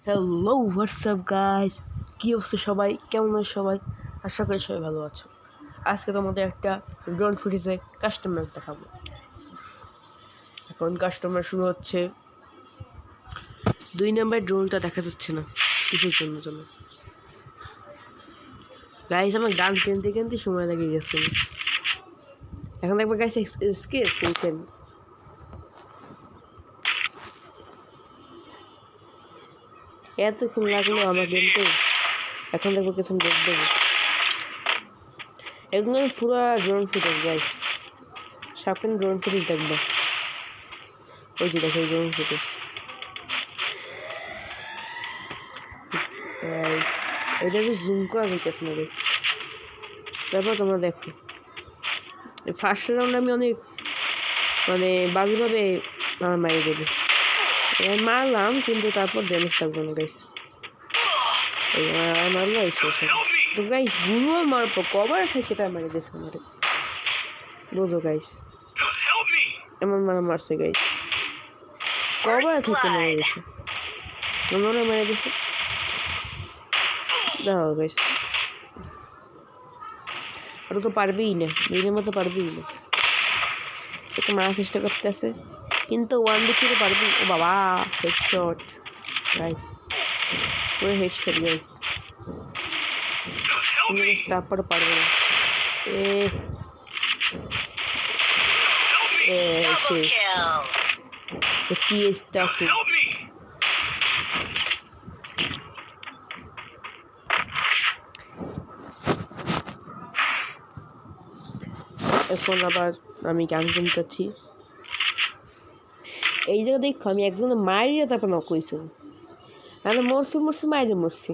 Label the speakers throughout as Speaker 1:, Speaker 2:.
Speaker 1: Hello WhatsApp guys, কী অবস্থা সবাই? কেমন আছে সবাই? আশা করি সবাই ভালো আছো। আজকে তোমাদের একটা ড্রোন ফুটেজে কাস্টমার দেখাবো। এখন কাস্টমার শুরু হচ্ছে। 2 নাম্বার ড্রোনটা দেখা যাচ্ছে না কিসের জন্য গাইস, আমার গান কিনতে কিনতে সময় লেগে গেছে। এখন দেখবো গাইস স্কেচ কিনছেন। এতক্ষণ লাগলো আমার কিনতে, এখন দেখবো কিছু দেখবো। একদম পুরো ড্রোন ফুটেজ গাইস, সাবধানে ড্রোন ফুটেজ দেখবো। ওই যে দেখো ড্রোন ফুটেজ, এটা তো জুম করা যাইতেছে না গাইস। তারপর তোমরা দেখো ফার্স্ট রাউন্ড আমি অনেক বাজেভাবে মারি দেবে মারলাম, কিন্তু তারপর ড্যামেজ থাকবে না গাইস। এই মারলো এসে তো গাইস, গুলো মারার পর কভার থেকে তার মারি দিয়েছে আমারে, বোঝো গাইস। এমন মারছে গাইস, কভার থেকে মেরে গেছে, মনে মেরে গেছে। দেখো গাইস, ওটা তো পারবেই না, নিজের মতো পারবেই না। একটু মারার চেষ্টা করতে আছে, কিন্তু ওয়ান দিকে পারবি। ও বাবা, হেডশট গাইস, পুরো হেডশট গাইস। তারপরে পারবে না। এখন আবার আমি গান শুনতেছি। এই জায়গা দেখো, আমি একজনে মারিয়ে তারপর নক কইছি, নাহলে মরছি মরছি।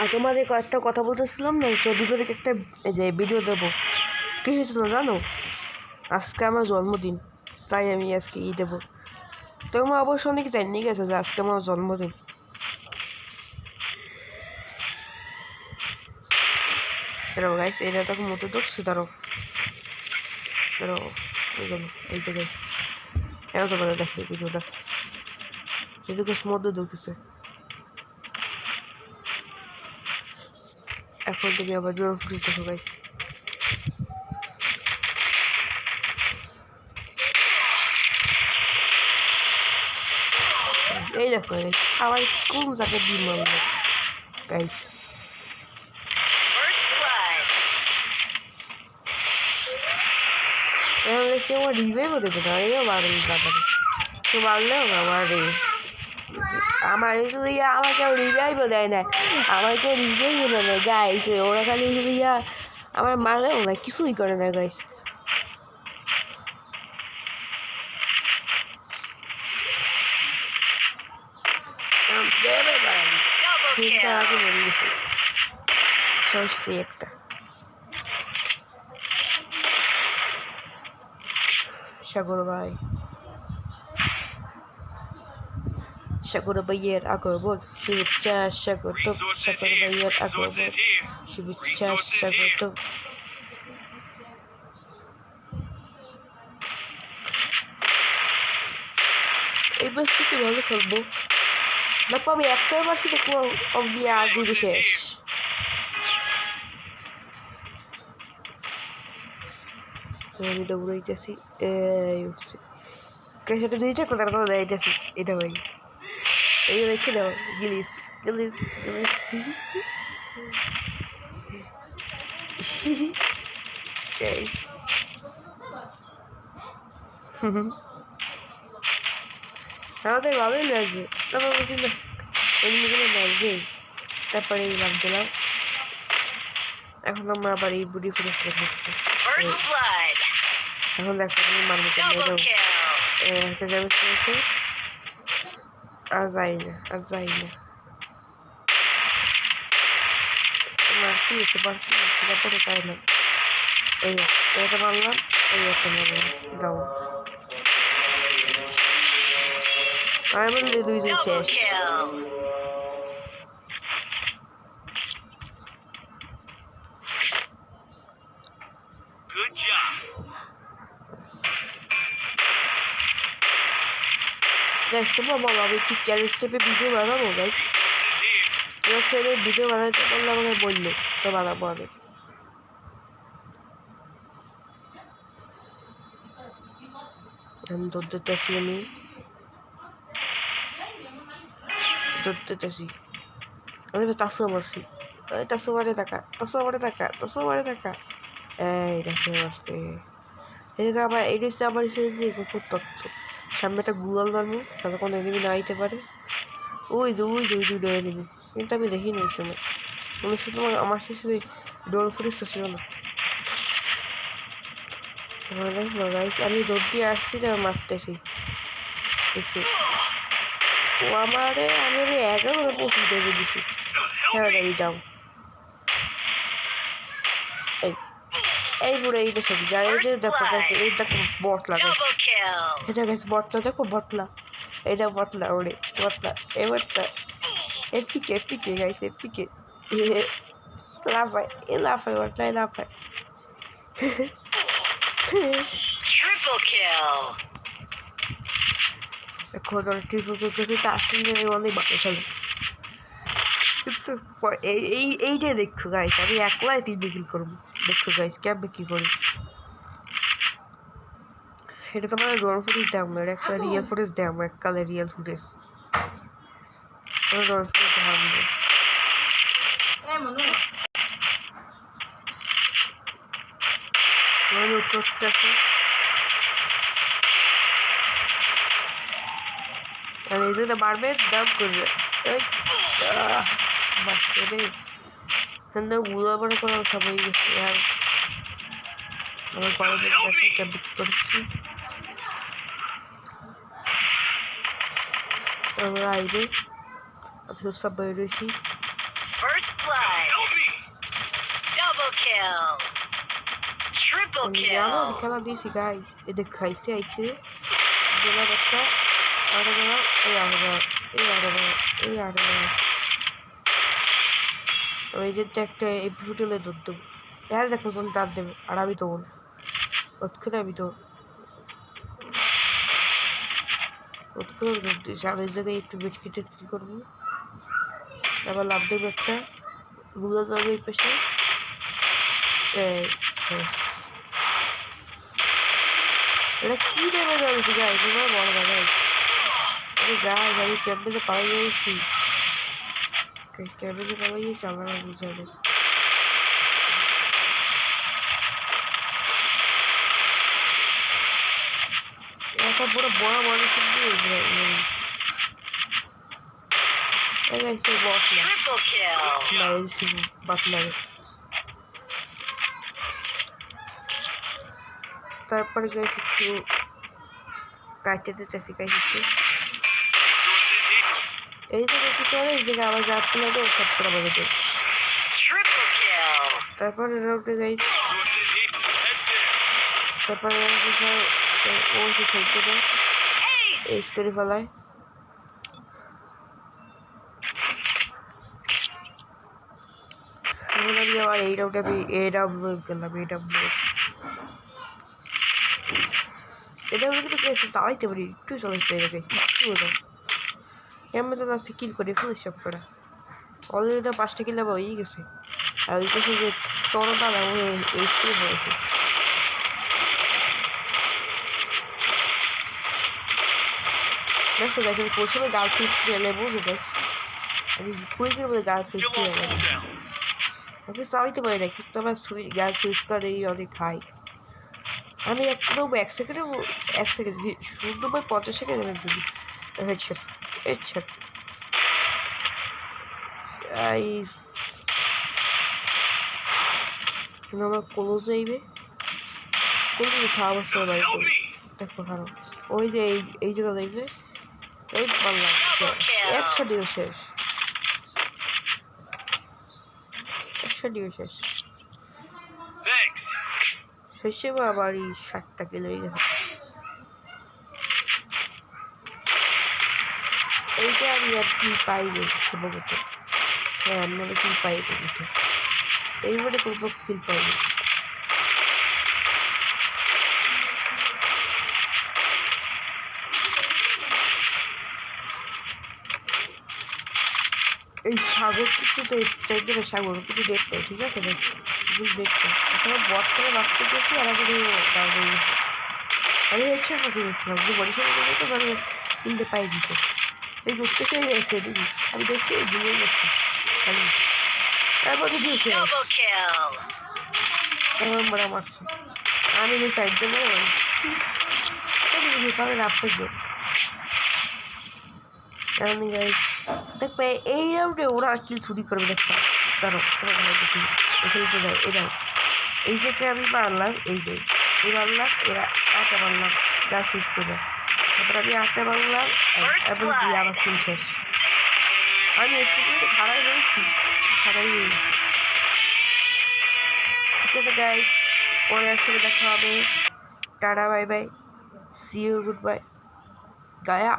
Speaker 1: আর তোমাদের কয়েকটা কথা বলতেছিলাম না, 14 তারিখ একটা যে ভিডিও দেবো। কি হয়েছিল জানো? আজকে আমার জন্মদিন, তাই আমি আজকে দেবো। তোমার অবশ্য অনেক জানি গেছে যে আজকে আমার জন্মদিন। দাঁড়াও গাইস, এটা তখন মতো ঢুকছে। দাঁড়াও এই তো গাইস, এও তো বলে দেখো ভিডিওটা, কিন্তু গাছ মধ্যে ঢুকেছে। এখন তুমি আবার ড্রোন ফুটেজ দেখো গাইস। এই দেখো সবাই কোন জায়গায় দিয়ে মারলো গাইস। আমার রিভাইভও দেবে না, এও বাড়ি ব্যাপারে তো বাড়লেও না আমার আমার কেউ রিভাইভও দেয় না, আমার কেউ রিভাইভও দেয় না গাইস। ওরা খালি আমার মারলেও না, কিছুই করে না গাইস। আগে মরে গেছে সমস্যা একটা। সাগর ভাইয়ের আগমন, শুভেচ্ছা স্বাগতম। সাগর ভাইয়ের আগমন, শুভেচ্ছা স্বাগতম। এই ম্যাচটা কি ভালো খেলবো না, আমি একটাই মারছি দেখবো অব্দি আগে শেষ। আমি দৌড়াইতেছি, এই উঠছি সেটা দিয়েছে কোথার কথা দাঁড়াইতেছি। এটা ভাই এই রেখে দাও, গিলিস গিলিস গিলিস। আমাদের ভালোই লাগছে, তারপর বলছি না এমনিগুলো লাগবে, তারপরে এই লাভ দিলাম। এখন আমরা আবার এই বুড়ি ফিরে এখন দেখো তুমি মারবো একটা ড্যামেজ করেছে। আর যাই না মারছি তারপরে তাই না। এই একটা মারলাম, এই একটা মারলাম, দাও আমি বলি দুইজন শেষ। গাইস তোমরা বলো আমি কি চ্যালেঞ্জ টাইপে ভিডিও বানাবো গাইস? চ্যালেঞ্জ টাইপে ভিডিও বানাতে পারলে আমাকে বললো, তো বানাবো আমি। ধরতে চাচ্ছি আমি, ধরতে চাচ্ছি আমি তো চারশো মারছি, চারশো মারে টাকা, চারশো মারে টাকা, চারশো মারে টাকা। এই দেখো আসতে এদিকে আবার এই দেশে আবার এসে গোপন তথ্য সামনে একটা গুগল মারবো তাতে কোনো এনিমি না আইতে পারে। ওই দুটো এনিমি, কিন্তু আমি দেখিনি ওই সময়, মনে হচ্ছে তোমার আমার শেষে ডোর ফুটেজটা ছিল না। আমি দৌড় দিয়ে আসছি না মারতেছি একটু, ও আমারে আমি ওই 11 পঁচিশ দেবে দিছি। হ্যাঁ আমি যাও এই এই পুরো এই দেখো যারা এই যে দেখো এই দেখো বটলা এটা গেছে বটলা, দেখো বটলা, এটা বটলা ওরে বটলা এই বটলা এপিকে এপিকে গাইছে এপিকে লাফায় এ লাফায় বটলা এ লাফায়। এখন ট্রিপল কিল করছে 4 সিঙ্গেল অনেক বাকি খেলে, কিন্তু এইটা দেখো গাইস আমি একলাই 3 কিল করবো, দেখো গাইস কেমন কি করি। এটা তোমার ড্রোন ফুটেজ দেখাবো না, এটা একটা রিয়েল ফুটেজ দেখাবো, এককালে রিয়েল ফুটেজ ড্রোন ফুটেজ দেখাবো। আর এই যে বাড়বে ডাব করবে বাচ্চা রে গুলো করে সবাই গেছে। আর আমার কলেজের ক্যাম্পিং করছি, আমরা আইবে আমি সব বাইরে রয়েছি। খেলা দিয়েছি গাইস, এদের খাইছে আইছে জেলা বাচ্চা আরো গেল এই আরো গেল এই আরো গেল এই আরো গেল ওই যে একটা এই ফুটেলে দৌড় দেবো, এর দেখো জন ডাক দেবে আর আমি দৌড় ওৎক্ষণে আমি দৌড় ওৎক্ষণে দৌড় দিয়েছি। আর ওই জায়গায় একটু বেটকি টেটকি করবো, আবার লাভ দেবো একটা গুলো দেবো এই পেশে। এটা কি দেবে যাচ্ছে গাই তোমার বড় গাই গাই আমি ক্যাম্পে পালাই যাচ্ছি, ক্যাম্পে পালাই যাচ্ছি আমার বুঝাবে। একটা বড় বড় মানুষ বাতলারে তারপরে গেছি একটু কাটতে চাষি কাটতে এই জায়গায় কি করে এই জায়গায় আবার যাচ্ছে না তো সব করে বলে দেয়। তারপরে রোডে গাইছি, তারপরে ও সে খেলতে দেয় এই করে ফেলায়। আমি আবার এই রাউন্ডে আমি AW গেলাম, এটা কিন্তু গেছে চালাইতে পারি, একটু চালাইতে পারি গেছি একটু হলো এমন তো আসছে কিল করে ফেলে সব করা অলরেডি তো 5টা কিল আবার হয়েই গেছে। আর ওই কাছে যে তরটা না ও এই স্কুল হয়েছে দেখো দেখো প্রথমে গার্লস হিস্ট্রি এলে বুঝে দেখ আমি কুইকের মধ্যে গার্লস হিস্ট্রি এলে আমি চালাইতে পারি না, কিন্তু আমার গার্লস হিস্ট্রি অনেক হাই। আমি একদম 1 সেকেন্ডে 50 সেকেন্ড যদি হেডশট হেডশট গাইস আমার ক্লোজ যাইবে কোন খাওয়া অবস্থা বাড়ি দেখো খারাপ ওই যে এই জায়গা যাইবে এই পারলাম 100 শেষ 100 শেষ শেষে আবার 60টা কিলো হয়ে গেছে। এইটা আমি আর কি পাইনি সম্ভবত, হ্যাঁ আমি আর কি পাইনি এইবারে কোনো কিল পাইনি। সাগর কিন্তু তো চাইতে সাগর কিন্তু দেখতো, ঠিক আছে বেশ কিন্তু দেখতো এখন বট করে রাখতে গেছি আর আগে দাঁড়িয়ে গেছি। আমি ইচ্ছা করতে গেছিলাম যে বডিশন করতে তো মানে কিনতে পাই দিত এই করতেছে রেখে দিবি আমি দেখছি ঘুমিয়ে গেছি তারপর দিয়েছে এমন বড় মারছে আমি যে সাইড দিয়ে কারণ আপনাকে এমনি গাইস দেখবে এই রাউন্ডে ওরা কি চুরি করবে দেখতে দাঁড়ো তোমাকে বলতেছি এখানে তো যায় এই রাউন্ড এই যে আমি মারলাম এই যে এই মারলাম এরা আটটা মারলাম গাছ শেষ করে তারপর আমি আটটা মারলাম এবং দিয়ে আবার ফুল শেষ আমি এসে ভাড়াই রয়েছি ভাড়াই রয়েছি ঠিক আছে গাইস পরে একসাথে দেখা হবে টাটা bye bye see you goodbye Gaya